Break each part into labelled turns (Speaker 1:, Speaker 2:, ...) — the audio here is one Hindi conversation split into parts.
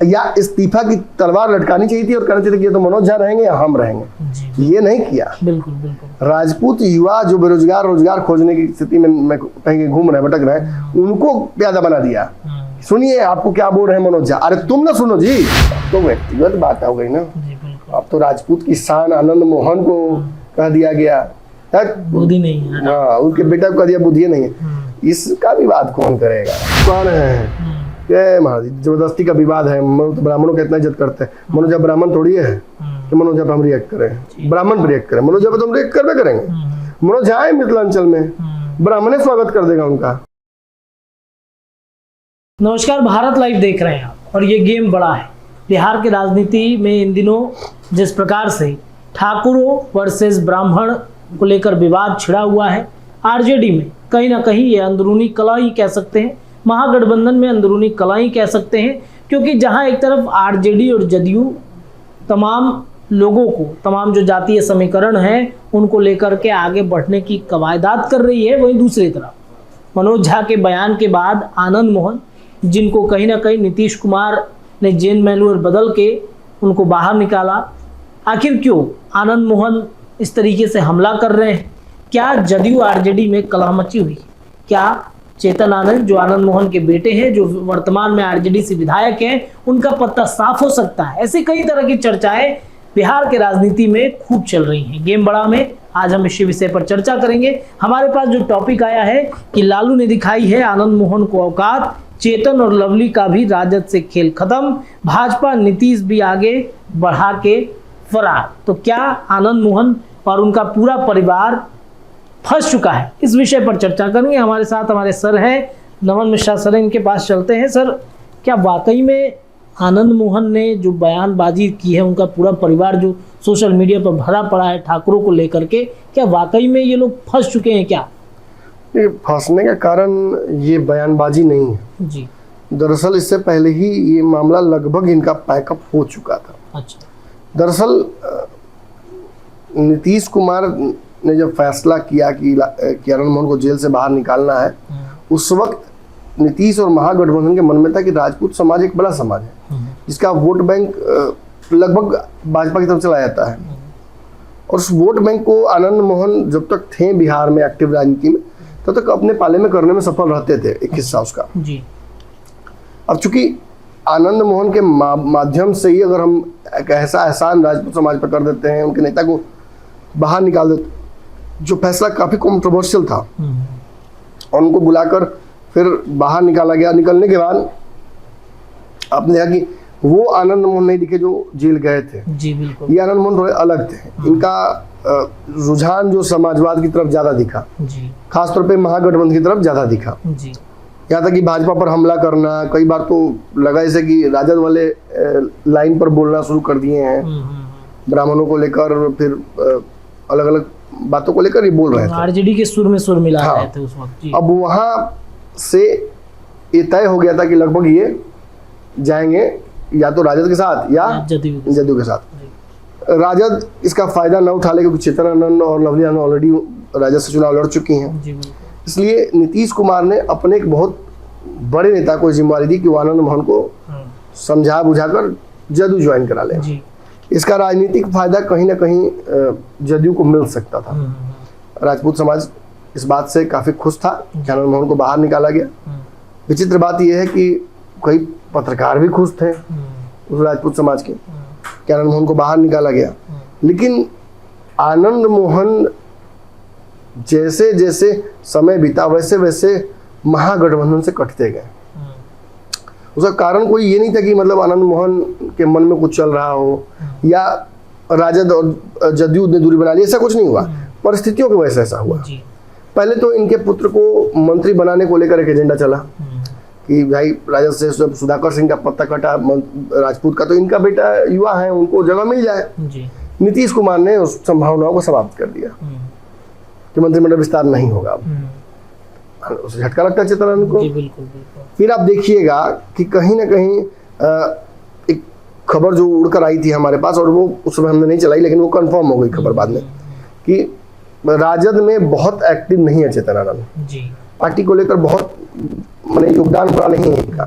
Speaker 1: या इस्तीफा की तलवार लटकानी चाहिए थी और कहना चाहिए कि ये तो मनोज झा रहेंगे या हम रहेंगे। ये नहीं किया।
Speaker 2: बिल्कुल बिल्कुल।
Speaker 1: राजपूत युवा जो बेरोजगार रोजगार खोजने की स्थिति में कहीं घूम रहे हैं, भटक रहे हैं, उनको प्यादा बना दिया। सुनिए आपको क्या बोल रहे हैं मनोज झा। अरे तुम ना सुनो जी, तो व्यक्तिगत बात हो गई ना। अब तो राजपूत की शान आनंद मोहन को कह दिया गया,
Speaker 2: बुद्धि नहीं है।
Speaker 1: हाँ, उनके बेटा को कह दिया बुद्धि नहीं है। इसका विवाद कौन करेगा? कौन है? महाराज जबरदस्ती का विवाद है। तो ब्राह्मणों का इतना इज्जत करते हैं। मनोज झा ब्राह्मण थोड़ी है कि मनोज झा पर हम रिएक्ट करें, ब्राह्मण पर रिएक्ट करें। मनोज झा पर तो हम रिएक्ट करवे करेंगे। मनोज झा है मिथिलांचल में, ब्राह्मण स्वागत कर देगा उनका।
Speaker 2: नमस्कार, भारत लाइव देख रहे हैं आप और ये गेम बड़ा है। बिहार की राजनीति में इन दिनों जिस प्रकार से ठाकुरों वर्सेस ब्राह्मण को लेकर विवाद छिड़ा हुआ है, आरजेडी में कहीं ना कहीं ये अंदरूनी कलह कह सकते हैं, महागठबंधन में अंदरूनी कलह कह सकते हैं। क्योंकि जहां एक तरफ आरजेडी और जदयू तमाम लोगों को, तमाम जो जातीय समीकरण हैं उनको लेकर के आगे बढ़ने की कवायदात कर रही है, वहीं दूसरी तरफ मनोज झा के बयान के बाद आनंद मोहन, जिनको कहीं ना कहीं नीतीश कुमार ने जेल मैनुअल बदल के उनको बाहर निकाला। आखिर क्यों आनंद मोहन इस तरीके से हमला कर रहे हैं? क्या जदयू आरजेडी में कलह मची हुई? क्या चेतन आनंद जो आनंद मोहन के बेटे हैं, जो वर्तमान में आरजेडी से विधायक हैं, उनका पत्ता साफ हो सकता है? ऐसी कई तरह की चर्चाएं बिहार के राजनीति में खूब चल रही हैं। गेम बड़ा में आज हम इसी विषय पर चर्चा करेंगे। हमारे पास जो टॉपिक आया है कि लालू ने दिखाई है आनंद मोहन को औकात, चेतन और लवली का भी राजद से खेल खत्म, भाजपा नीतीश भी आगे बढ़ा के फरार। तो क्या आनंद मोहन और उनका पूरा परिवार फंस चुका है? इस विषय पर चर्चा करेंगे। हमारे साथ हमारे सर हैं नमन मिश्रा सर, इनके पास चलते हैं। सर, क्या वाकई में आनंद मोहन ने जो बयानबाजी की है, उनका पूरा परिवार जो सोशल मीडिया पर भरा पड़ा है ठाकुरों को लेकर के, क्या वाकई में ये लोग फंस चुके हैं? क्या
Speaker 1: ये फंसने का कारण ये बयानबाजी नहीं है
Speaker 2: जी।
Speaker 1: दरअसल इससे पहले ही ये मामला लगभग इनका पैकअप हो चुका था।
Speaker 2: अच्छा।
Speaker 1: दरअसल नीतीश कुमार ने जब फैसला किया कि आनंद मोहन को जेल से बाहर निकालना है, उस वक्त नीतीश और महागठबंधन के मन में था कि राजपूत समाज एक बड़ा समाज है जिसका वोट बैंक लगभग भाजपा की तरफ चला जाता है, और उस वोट बैंक को आनंद मोहन जब तक थे बिहार में एक्टिव राजनीति में, तब तक अपने पाले में करने में सफल रहते थे, एक हिस्सा उसका जी। अब चूंकि आनंद मोहन के माध्यम से ही अगर हम एक ऐसा एहसान राजपूत समाज पर कर देते हैं, उनके नेता को बाहर निकाल देते, जो फैसला काफी कंट्रोवर्शियल था, और उनको बुलाकर फिर बाहर निकाला गया। निकलने के बाद आपने देखा कि वो आनंद मोहन नहीं दिखे जो जेल गए थे
Speaker 2: जी। बिल्कुल।
Speaker 1: ये आनंद मोहन थोड़े अलग थे। इनका रुझान जो समाजवाद की तरफ ज्यादा दिखा जी, खासतौर पे महागठबंधन की तरफ ज्यादा दिखा जी। यहाँ तक कि भाजपा पर हमला करना, कई बार तो लगा ऐसे कि राजद वाले लाइन पर बोलना शुरू कर दिए हैं, ब्राह्मणों को लेकर, फिर अलग अलग बातों को लेकर ये बोल रहे थे।
Speaker 2: आरजेडी के सुर में सुर मिला रहे थे उस वक्त जी।
Speaker 1: अब वहां से ये तय हो गया था कि लगभग ये जाएंगे या तो राजद के साथ या जदयू के साथ। राजद इसका फायदा न उठा ले, क्योंकि चेतन आनंद और लवली आनंद ऑलरेडी राजद से चुनाव लड़ चुकी हैं। इसलिए नीतीश कुमार ने अपने एक बहुत बड़े नेता को जिम्मेवारी दी कि वो आनंद मोहन को समझा बुझाकर जदयू ज्वाइन करा ले। इसका राजनीतिक फायदा कहीं ना कहीं जदयू को मिल सकता था। राजपूत समाज इस बात से काफी खुश था कि आनंद मोहन को बाहर निकाला गया। विचित्र बात यह है कि कई पत्रकार भी खुश थे उस राजपूत समाज के कि आनंद मोहन को बाहर निकाला गया, लेकिन आनंद मोहन जैसे जैसे समय बीता वैसे वैसे महागठबंधन से कटते गए। उसका कारण कोई ये नहीं था कि मतलब आनंद मोहन के मन में कुछ चल रहा हो या राजद और जदयू ने दूरी बना ली, ऐसा कुछ नहीं हुआ। परिस्थितियों की वजह से ऐसा हुआ। पहले तो इनके पुत्र को मंत्री बनाने को लेकर एक एजेंडा चला कि भाई राजद से सुधाकर सिंह का पत्ता कटा राजपूत का, तो इनका बेटा युवा है, उनको जगह मिल जाए। नीतीश कुमार ने उस संभावनाओं को समाप्त कर दिया कि मंत्रिमंडल विस्तार नहीं होगा। अब उसे झटका लगता है चेतन आनंद को।
Speaker 2: बिल्कुल।
Speaker 1: फिर आप देखिएगा कि कहीं ना कहीं एक खबर जो उड़कर आई थी हमारे पास, और वो उस समय हमने नहीं चलाई, लेकिन वो कंफर्म हो गई खबर बाद में कि राजद में बहुत एक्टिव नहीं है चेतन आनंद जी। पार्टी को लेकर बहुत योगदान पड़ा नहीं है इनका,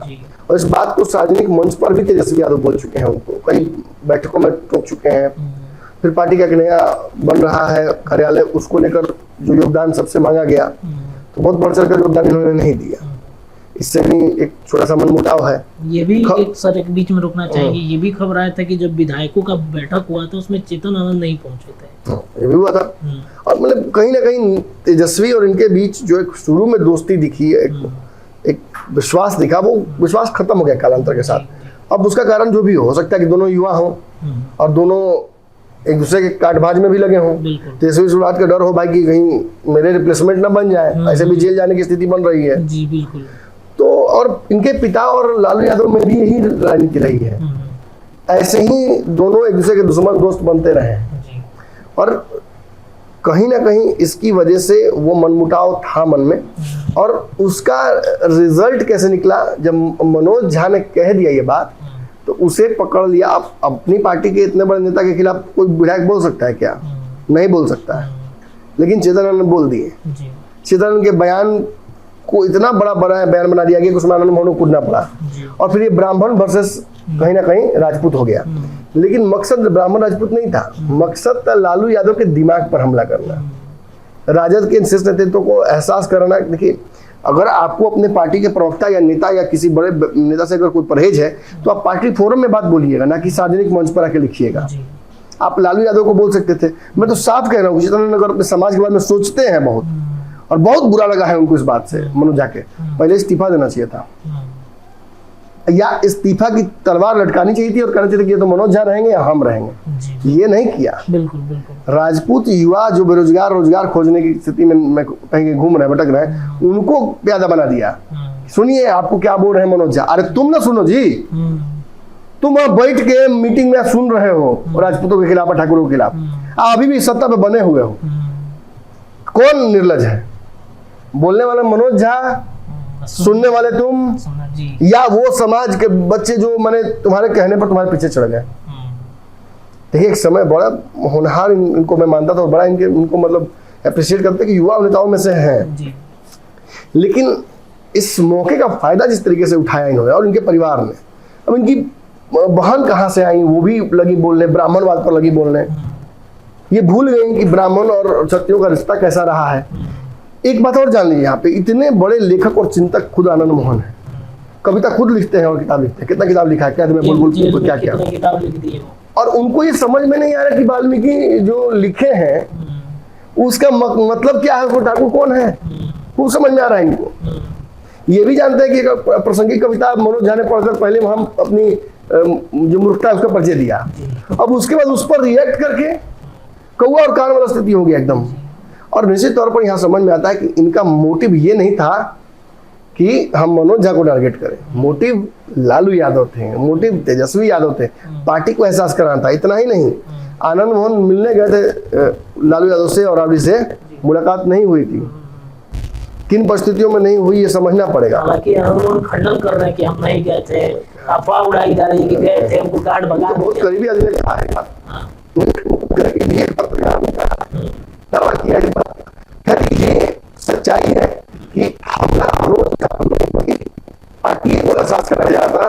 Speaker 1: और इस बात को सार्वजनिक मंच पर भी तेजस्वी यादव बोल चुके हैं, उनको कई बैठकों में टोक चुके हैं। फिर पार्टी का एक नया बन रहा है कार्यालय, उसको लेकर जो योगदान सबसे मांगा गया तो बहुत बढ़ चढ़कर योगदान इन्होंने नहीं दिया। इससे भी एक छोटा सा मनमुटाव है।
Speaker 2: ये भी एक सर एक बीच में रुकना चाहिए, ये भी खबर आया था कि जब विधायकों का बैठक हुआ था उसमें चेतन आनंद नहीं पहुंचे थे।
Speaker 1: ये भी हुआ था। और मतलब कहीं ना कहीं तेजस्वी और इनके बीच जो एक शुरू में दोस्ती दिखी, एक विश्वास दिखा, वो विश्वास खत्म हो गया कालांतर के साथ। अब उसका कारण जो भी हो सकता है कि दोनों युवा हों और दोनों एक दूसरे के काटभाज में भी लगे हों। तेजस्वी शुरुआत का डर हो भाई कि कहीं मेरे रिप्लेसमेंट ना बन जाए, ऐसे भी जेल जाने की स्थिति बन रही है।
Speaker 2: जी बिल्कुल।
Speaker 1: तो और इनके पिता और लालू यादव में भी यही राजनीति रही है, ऐसे ही दोनों एक दूसरे के दुश्मन दोस्त बनते रहे। और कहीं ना कहीं इसकी वजह से वो मनमुटाव था मन में, और उसका रिजल्ट कैसे निकला जब मनोज झा ने कह दिया ये बात, तो उसे पकड़ लिया। आप अपनी पार्टी के इतने बड़े नेता के खिलाफ कोई विधायक बोल सकता है क्या? नहीं बोल सकता है। लेकिन चेतन आनंद ने बोल दिए। चेतन आनंद के बयान को इतना बड़ा बयान बना दिया कि उसमें आनंद मोहन को कूदना पड़ा, और फिर ये ब्राह्मण वर्सेस कहीं ना कहीं राजपूत हो गया। लेकिन मकसद ब्राह्मण राजपूत नहीं था, मकसद था लालू यादव के दिमाग पर हमला करना, राजद के शीर्ष नेतृत्व को एहसास कराना। देखिए, अगर आपको अपने पार्टी के प्रवक्ता या नेता या किसी बड़े नेता से अगर कोई परहेज है तो आप पार्टी फोरम में बात बोलिएगा, ना कि सार्वजनिक मंच पर आके लिखिएगा। आप लालू यादव को बोल सकते थे। मैं तो साफ कह रहा हूँ, चेतन अगर अपने समाज के बारे में सोचते हैं बहुत, और बहुत बुरा लगा है उनको इस बात से, मनोज झा के पहले इस्तीफा देना चाहिए था, या इस्तीफा की तलवार लटकानी चाहिए थी और कहना चाहिए कि तो मनोज झा रहेंगे या हम रहेंगे। ये नहीं किया।
Speaker 2: बिल्कुल बिल्कुल।
Speaker 1: राजपूत युवा जो बेरोजगार रोजगार खोजने की स्थिति में कहीं घूम रहे भटक रहे, उनको प्यादा बना दिया। सुनिए आपको क्या बोल रहे हैं मनोज झा। अरे तुम ना सुनो जी, तुम वहां बैठ के मीटिंग में सुन रहे हो राजपूतों के खिलाफ, ठाकुरों के खिलाफ, अभी भी सत्ता पे बने हुए हो। कौन निर्लज है? बोलने वाला मनोज झा, सुनने वाले तुम, या वो समाज के बच्चे जो मैंने तुम्हारे कहने पर तुम्हारे पीछे चढ़ गए। देखिए, एक समय बड़ा होनहार इनको मैं मानता था, और बड़ा इनको मतलब अप्रिशिएट करते कि युवा नेताओं में से हैं। लेकिन इस मौके का फायदा जिस तरीके से उठाया इन्होंने और इनके परिवार ने, अब इनकी बहन कहाँ से आई, वो भी लगी बोलने, ब्राह्मणवाद पर लगी बोलने। ये भूल गई कि ब्राह्मण और क्षत्रियों का रिश्ता कैसा रहा है। एक बात और जान लीजिए, यहाँ पे इतने बड़े लेखक और चिंतक खुद आनंद मोहन है, कविता खुद लिखते हैं और किताब लिखते हैं। कितना किताब लिखा है, क्या बुलबुल क्या क्या, और उनको ये समझ में नहीं आ रहा कि वाल्मीकि जो लिखे हैं उसका मतलब क्या है, वो ठाकुर कौन है, वो समझ में आ रहा है इनको। ये भी जानते हैं कि प्रासंगिक कविता मनोज झा ने पढ़कर पहले हम अपनी जो मूर्खता है उसका परिचय दिया, अब उसके बाद उस पर रिएक्ट करके कौआ और कान वाला स्थिति हो गया एकदम। और निश्चित तौर पर यहाँ समझ में आता है कि इनका मोटिव ये नहीं था कि हम मनोज झा को टारगेट करें, मोटिव लालू यादव थे, मोटिव तेजस्वी यादव थे, पार्टी को एहसास कराना था। इतना ही नहीं, आनंद मोहन मिलने गए थे लालू यादव से और राबड़ी से, मुलाकात नहीं हुई थी। किन परिस्थितियों में नहीं हुई ये समझना पड़ेगा।
Speaker 2: हालांकि आनंद मोहन खंडन कर रहे हैं कि हम नहीं गए थे, अफवाह उड़ाई जा रही है कि गए थे, हमको कार्ड भगा।
Speaker 1: बहुत करीबी आदमी ने कहा है, सच्चाई है कि पार्टी को एहसास कराया जाता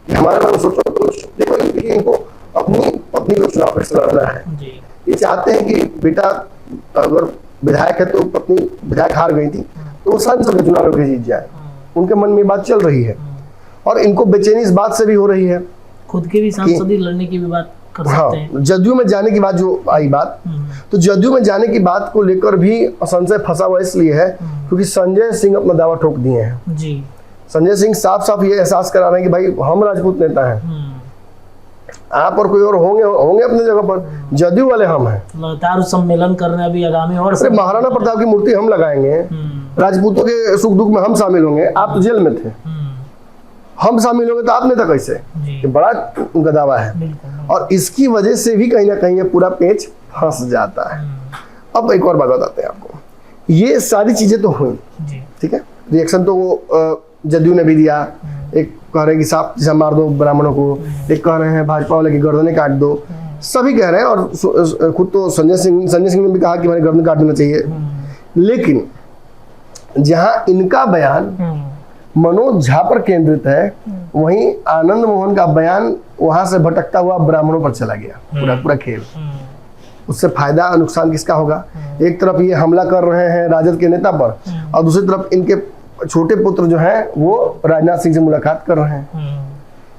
Speaker 1: कि हमारे बारे में सोचो तो देखो, इनको अपनी पत्नी को चुनाव लड़ना है। ये चाहते हैं कि बेटा अगर विधायक है तो पत्नी विधायक हार गई थी तो वो सांसद के चुनाव में जीत जाए। उनके मन में बात चल रही है, और इनको बेचैनी इस बात से भी हो रही है,
Speaker 2: खुद के भी सांसदी लड़ने की भी बात कर सकते हैं।
Speaker 1: जदयू में जाने की बात जो आई बात, तो जदयू में जाने की बात को लेकर भी संशय फंसा हुआ इसलिए है क्योंकि संजय सिंह अपना दावा ठोक दिए हैं जी। संजय सिंह साफ साफ ये एहसास करा रहे हैं कि भाई हम राजपूत नेता हैं, आप और कोई और होंगे अपने जगह पर, जदयू वाले हम हैं।
Speaker 2: लगातार सम्मेलन करना भी आगामी और
Speaker 1: महाराणा प्रताप की मूर्ति हम लगाएंगे, राजपूतों के सुख दुख में हम शामिल होंगे, आप तो जेल में थे, हम शामिल होंगे तो आप नेता कैसे, बड़ा उनका दावा है। और इसकी वजह से भी कहीं ना कहीं ये पूरा पेच फंस जाता है। अब एक और बात बताते हैं आपको, ये सारी चीजें तो हुई, ठीक है, रिएक्शन तो वो जदयू ने भी दिया, एक कह रहे हैं कि सांप जैसा मार दो ब्राह्मणों को, एक कह रहे हैं भाजपा वाले की गर्दनें काट दो, सभी कह रहे हैं, और खुद तो संजय सिंह ने भी कहा कि हमारी गर्दन काट देना चाहिए। लेकिन जहां इनका बयान मनोज झा पर केंद्रित है, वहीं आनंद मोहन का बयान वहां से भटकता हुआ ब्राह्मणों पर चला गया। पूरा पूरा खेल, उससे फायदा नुकसान किसका होगा? एक तरफ ये हमला कर रहे हैं राजद के नेता पर, और दूसरी तरफ इनके छोटे पुत्र जो हैं वो राजनाथ सिंह से मुलाकात कर रहे हैं।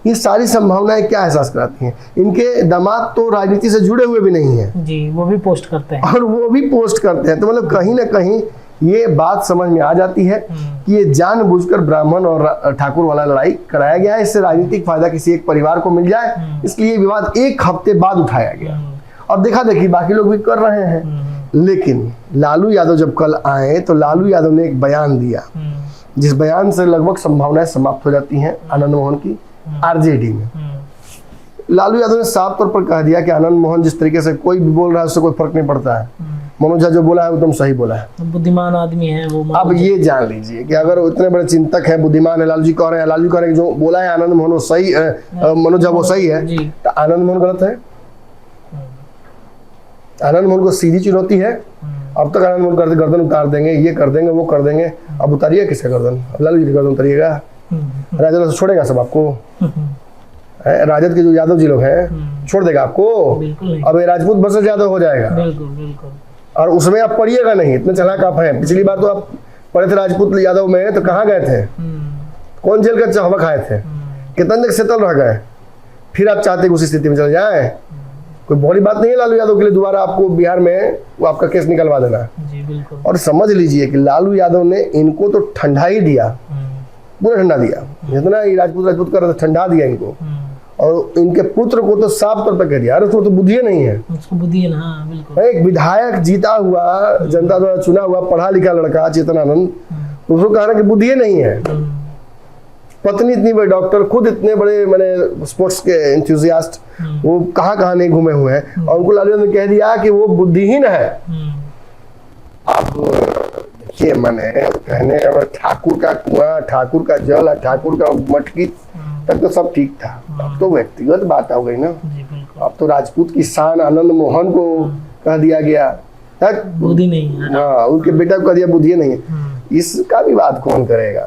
Speaker 1: ये सारी संभावनाएं क्या एहसास कराती हैं? इनके दामाद तो राजनीति से जुड़े हुए भी नहीं है
Speaker 2: जी, वो भी पोस्ट करते हैं,
Speaker 1: और वो भी पोस्ट करते हैं। तो मतलब कहीं ना कहीं ये बात समझ में आ जाती है कि ये जानबूझकर ब्राह्मण और ठाकुर वाला लड़ाई कराया गया है, इससे राजनीतिक फायदा किसी एक परिवार को मिल जाए, इसलिए ये विवाद एक हफ्ते बाद उठाया गया। अब देखा देखी बाकी लोग भी कर रहे हैं, लेकिन लालू यादव जब कल आए तो लालू यादव ने एक बयान दिया, जिस बयान से लगभग संभावनाएं समाप्त हो जाती हैं आनंद मोहन की आरजेडी में। लालू यादव ने साफ तौर पर कह दिया कि आनंद मोहन जिस तरीके से कोई भी बोल रहा है उससे कोई फर्क नहीं पड़ता है, मनोज झा जो बोला है एकदम सही बोला है,
Speaker 2: बुद्धिमान आदमी है वो।
Speaker 1: अब ये जान लीजिए कि अगर वो इतने बड़े चिंतक है, बुद्धिमान है, लालू जी कह रहे हैं, लालू जी कह रहे हैं जो बोला है आनंद मोहन वो सही, मनोज झा वो सही है, तो आनंद मोहन गलत है? आनंद मोहन को सीधी चुनौती है। अब तक आनंद मोहन करते गर्दन उतार देंगे, ये कर देंगे, वो कर देंगे, अब उतारिए किसका गर्दन? अब लालू जी की गर्दन उतारिएगा? राजद छोड़ेगा सब आपको? राजद के जो यादव जी लोग हैं छोड़ देगा आपको? अब ये राजपूत वर्सेस यादव हो जाएगा।
Speaker 2: बिल्कुल बिल्कुल। और
Speaker 1: उसमें आप पढ़िएगा नहीं, इतने चालाक आप हैं। पिछली बार तो आप पढ़े थे राजपूत यादव में, तो कहाँ गए थे? कौन जेल का चाहवा खाए थे? कितने तक सेतल रह गए? फिर आप चाहते उसी स्थिति में चले जाए? कोई बड़ी बात नहीं है लालू यादव के लिए दोबारा आपको बिहार में वो आपका केस निकलवा देना
Speaker 2: जी। बिल्कुल।
Speaker 1: और समझ लीजिए कि लालू यादव ने इनको तो ठंडा ही दिया, पूरा ठंडा दिया, जितना ये राजपूत कर रहे थे ठंडा दिया इनको। और इनके पुत्र को तो साफ तौर पर कह दिया, अरे उसको तो बुद्धि नहीं है,
Speaker 2: उसको बुद्धि है ना। बिल्कुल।
Speaker 1: एक विधायक जीता हुआ, जनता द्वारा चुना हुआ, पढ़ा लिखा लड़का चेतनानंद, उसको कह रहा कि बुद्धि नहीं है। पत्नी इतनी बड़ी डॉक्टर, खुद इतने बड़े मैंने स्पोर्ट्स के एंथुसियास्ट, वो कहाँ नहीं घूमे हुए हैं, और उनको लालू ने कह दिया कि वो बुद्धिहीन है। अब देखिए मैंने कहने ठाकुर का कुआं, ठाकुर का जल, ठाकुर का मटकी तक तो सब ठीक था, अब तो व्यक्तिगत बात हो गई ना। अब तो राजपूत की शान आनंद मोहन को कह दिया गया
Speaker 2: बुद्धि नहीं है।
Speaker 1: हाँ, उनके बेटा को कह दिया बुद्धि नहीं है, इसका भी बात कौन करेगा?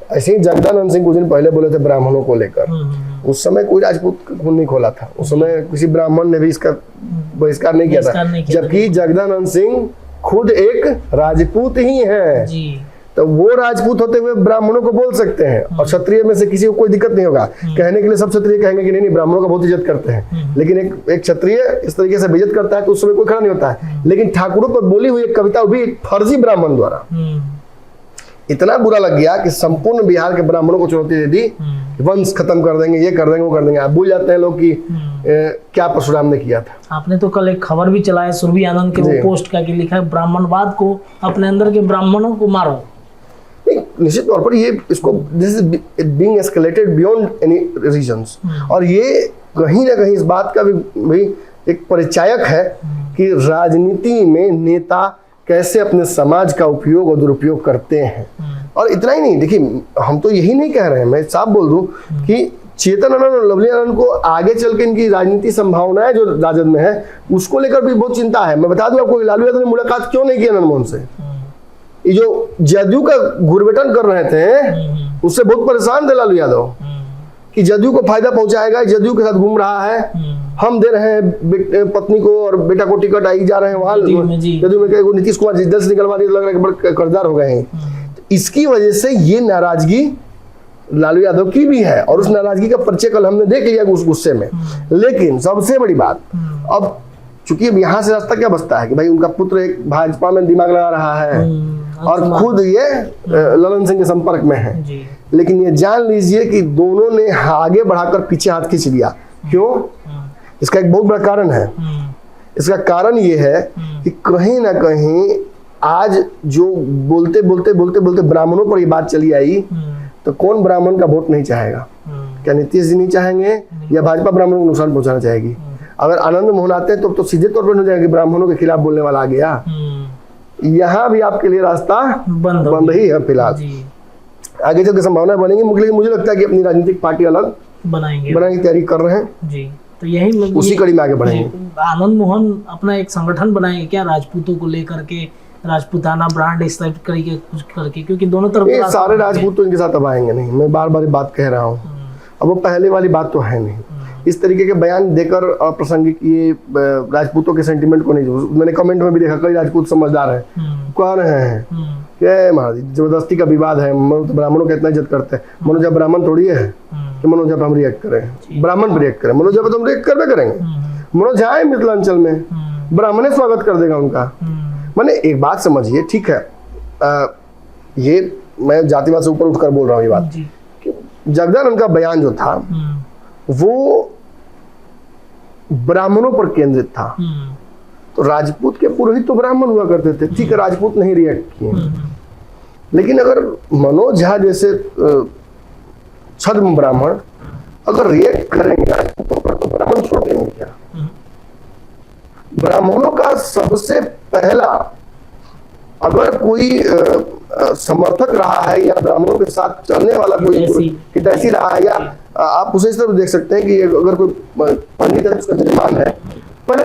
Speaker 1: ऐसे ही जगदानंद सिंह कुछ दिन पहले बोले थे ब्राह्मणों को लेकर, उस समय कोई राजपूत खून नहीं खोला था, उस समय किसी ब्राह्मण ने भी इसका बहिष्कार नहीं किया था, जबकि जगदानंद सिंह खुद एक राजपूत ही है जी। तो वो राजपूत होते हुए ब्राह्मणों को बोल सकते हैं, और क्षत्रिय में से किसी को कोई दिक्कत नहीं होगा। कहने के लिए सब क्षत्रिय कहेंगे कि नहीं ब्राह्मणों का बहुत इज्जत करते हैं, लेकिन एक क्षत्रिय इस तरीके से बेइज्जत करता है तो उस समय कोई खड़ा नहीं होता है। लेकिन ठाकुरों पर बोली हुई एक कविता भी एक फर्जी ब्राह्मण द्वारा इतना बुरा लग गया कि संपूर्ण बिहार के ब्राह्मणों को चुनौती दे दी, वंश खत्म कर देंगे, ये कर देंगे, वो कर देंगे। आप भूल जाते हैं लोग कि क्या परशुराम ने किया था।
Speaker 2: आपने तो कल एक खबर भी चलाया सुरभि आनंद के, वो पोस्ट करके लिखा है ब्राह्मणवाद को अपने अंदर के ब्राह्मणों को मारो।
Speaker 1: निश्चित तौर पर ये इसको this is being escalated beyond any reasons, और ये कहीं ना कहीं इस बात का भी एक परिचायक है कि राजनीति में नेता कैसे अपने समाज का उपयोग और दुरुपयोग करते हैं। और इतना ही नहीं, देखिए हम तो यही नहीं कह रहे हैं, मैं साफ बोल दूं कि चेतनानंद और लवली आनंद को आगे चल के इनकी राजनीति संभावनाएं जो राजद में है उसको लेकर भी बहुत चिंता है। मैं बता दूं आपको, लालू यादव ने मुलाकात क्यों नहीं की आनंद मोहन से? ये जो जदयू का घुरबेटन कर रहे थे उससे बहुत परेशान थे लालू यादव कि जदयू को फायदा पहुंचाएगा, जदयू के साथ घूम रहा है, हम दे रहे हैं पत्नी को और बेटा को टिकट, आई जा रहे हैं वहां जदयू में। नीतीश कुमार जिस दल से निकलवा दिया, लग रहा है कि बड़े कर्जदार हो गए हैं। इसकी वजह से ये नाराजगी लालू यादव की भी है, और उस नाराजगी का परिचय कल हमने देख लिया उस गुस्से में। लेकिन सबसे बड़ी बात, अब चूंकि यहाँ से रास्ता क्या बचता है कि भाई उनका पुत्र एक भाजपा में दिमाग लगा रहा है और खुद ये ललन सिंह के संपर्क में है, लेकिन ये जान लीजिए कि दोनों ने आगे बढ़ाकर पीछे हाथ खींच लिया। क्यों? इसका एक बहुत बड़ा कारण है। इसका कारण ये है कि कहीं ना कहीं आज जो बोलते ब्राह्मणों पर ये बात चली आई, तो कौन ब्राह्मण का वोट नहीं चाहेगा? क्या नीतीश जी नहीं चाहेंगे, या भाजपा ब्राह्मणों को नुकसान पहुंचाना चाहेगी? अगर आनंद मोहन आते हैं तो सीधे तौर पर हो जाएगा कि ब्राह्मणों के खिलाफ बोलने वाला आ गया। यहाँ भी आपके लिए रास्ता बंद ही है फिलहाल। आगे चल के संभावना बनेगी, मुझे लगता है कि अपनी राजनीतिक पार्टी अलग बनाने की तैयारी कर रहे हैं
Speaker 2: जी। तो यही
Speaker 1: उसी कड़ी में आगे बढ़ेंगे।
Speaker 2: आनंद मोहन अपना एक संगठन बनाएंगे क्या राजपूतों को लेकर के, राजपूताना ब्रांड इस टाइप तरीके कुछ करके, क्योंकि दोनों तरफ
Speaker 1: ये सारे राजपूत तो इनके साथ अब आएंगे नहीं, मैं बार बार बात कह रहा हूँ। अब वो पहले वाली बात तो है नहीं। इस तरीके के बयान देकर अप्रासंगिक ये राजपूतों के सेंटिमेंट को नहीं, मैंने कमेंट में भी देखा कई राजपूत समझदार हैं, कह रहे हैं कि महाराज जबरदस्ती का विवाद है, मनो तो ब्राह्मणों की इतना इज्जत करते हैं, मनोजा ब्राह्मण थोड़ी है कि मनोजा पर हम रिएक्ट करें, ब्राह्मण पर रिएक्ट करें, मनोजा पर तो हम रिएक्ट करवे करेंगे। मनोजा आए मिथिलांचल में, ब्राह्मण स्वागत कर देगा उनका। मैंने एक बात समझिए, ठीक है, ये मैं जातिवाद से ऊपर उठकर बोल रहा हूँ ये बात कि जगदानंद का बयान जो था वो ब्राह्मणों पर केंद्रित था। तो राजपूत के पुरोहित तो ब्राह्मण हुआ करते थे, ठीक है, राजपूत नहीं रिएक्ट किए। लेकिन अगर मनोज झा जैसे छद्म ब्राह्मण अगर रिएक्ट करेंगे राजपूतों पर तो ब्राह्मण छोड़ देंगे क्या? ब्राह्मणों का सबसे पहला अगर कोई समर्थक रहा है या ब्राह्मणों के साथ चलने वाला कोई हितैषी रहा है, या आप उसे इस तरह देख सकते हैं कि अगर कोई पंडित है उसका जजमान है, पहले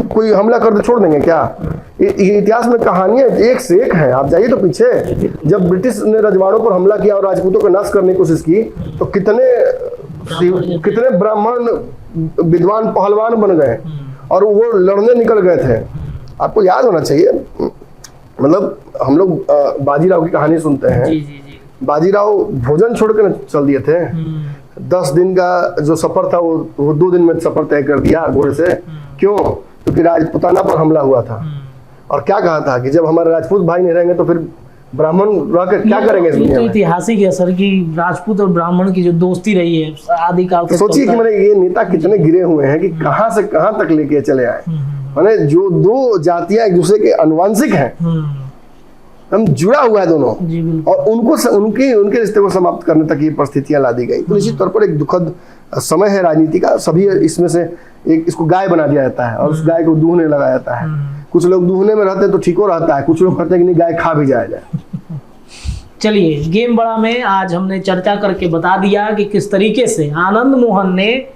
Speaker 1: कोई हमला कर दे छोड़ देंगे क्या? ये इतिहास में कहानियां एक से एक हैं, आप जाइए तो पीछे। जब ब्रिटिश ने रजवाड़ों पर हमला किया और राजपूतों को नाश करने की कोशिश की तो कितने ब्राह्मण विद्वान पहलवान बन गए और वो लड़ने निकल गए थे। आपको याद होना चाहिए, मतलब हम लोग बाजीराव की कहानी सुनते हैं। बाजीराव भोजन छोड़ कर चल दिए थे। 10 दिन का जो सफर था वो 2 दिन में सफर तय कर दिया घोड़े से। क्यों? क्योंकि राजपूताना पर हमला हुआ था। और क्या कहा था कि जब हमारे राजपूत भाई नहीं रहेंगे तो फिर ब्राह्मण रहकर क्या करेंगे?
Speaker 2: ये तो ऐतिहासिक है सर कि राजपूत और ब्राह्मण की जो दोस्ती रही है आदिकाल से।
Speaker 1: सोचिए कि मैंने ये नेता कितने गिरे हुए हैं कि कहां से कहां तक लेके चले आए। माने जो दो जातियां एक दूसरे के अनुवांशिक हैं, हम जुड़ा हुआ है दोनों, और उनके रिश्ते को समाप्त करने तक ये परिस्थितियां ला दी गई। तो निश्चित तौर पर एक दुखद समय है राजनीति का। सभी इसमें से एक इसको गाय बना दिया जाता है और उस गाय को दूहने लगाया जाता है। कुछ लोग दूहने में रहते हैं तो ठीक हो रहता है, कुछ लोग कहते हैं कि नहीं गाय खा भी जाए जाए।
Speaker 2: चलिए, गेम बड़ा में आज हमने चर्चा करके बता दिया कि किस तरीके से आनंद मोहन ने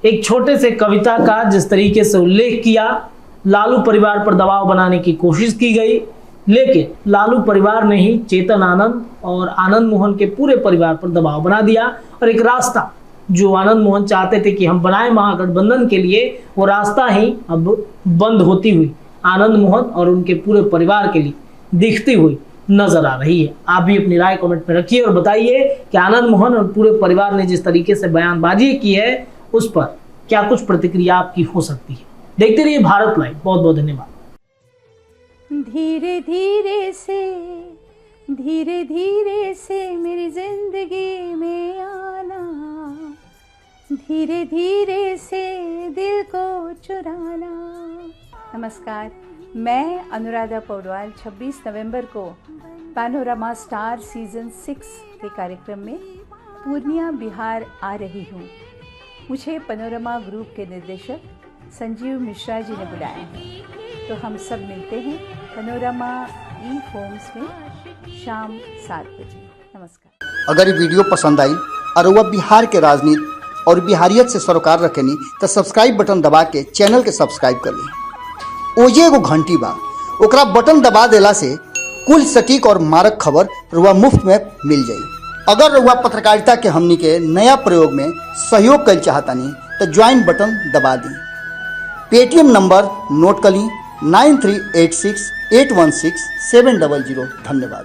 Speaker 2: एक छोटे से कविता का जिस तरीके से उल्लेख किया, लालू परिवार पर दबाव बनाने की कोशिश की गई, लेकिन लालू परिवार ने ही चेतन आनंद और आनंद मोहन के पूरे परिवार पर दबाव बना दिया। और एक रास्ता जो आनंद मोहन चाहते थे कि हम बनाए महागठबंधन के लिए, वो रास्ता ही अब बंद होती हुई आनंद मोहन और उनके पूरे परिवार के लिए दिखती हुई नजर आ रही है। आप भी अपनी राय कमेंट में रखिए और बताइए कि आनंद मोहन और पूरे परिवार ने जिस तरीके से बयानबाजी की है उस पर क्या कुछ प्रतिक्रिया आपकी हो सकती है। देखते रहिए भारत लाइव। बहुत बहुत धन्यवाद।
Speaker 3: धीरे धीरे से मेरी जिंदगी में आना, धीरे धीरे से दिल को चुराना। नमस्कार, मैं अनुराधा पौडवाल 26 नवंबर को पैनोरमा स्टार सीजन 6 के कार्यक्रम में पूर्णिया बिहार आ रही हूँ। मुझे पैनोरमा ग्रुप के निर्देशक संजीव मिश्रा जी ने बुलाया है, तो हम सब मिलते हैं पैनोरमा ई होम्स में शाम 7 बजे। नमस्कार।
Speaker 4: अगर ये वीडियो पसंद आई और वह बिहार के राजनीति और बिहारियत से सरोकार रखेनी तो सब्सक्राइब बटन दबा के चैनल के सब्सक्राइब कर ली। ओजे एगो घंटी बा, ओकरा बटन दबा देला से कुल सटीक और मारक खबर रुआ मुफ्त में मिल जाई। अगर रुआ पत्रकारिता के हमनी के नया प्रयोग में सहयोग कर चाहतानी तो ज्वाइन बटन दबा दी। पेटीएम नंबर नोट कर ली 9386816700। धन्यवाद।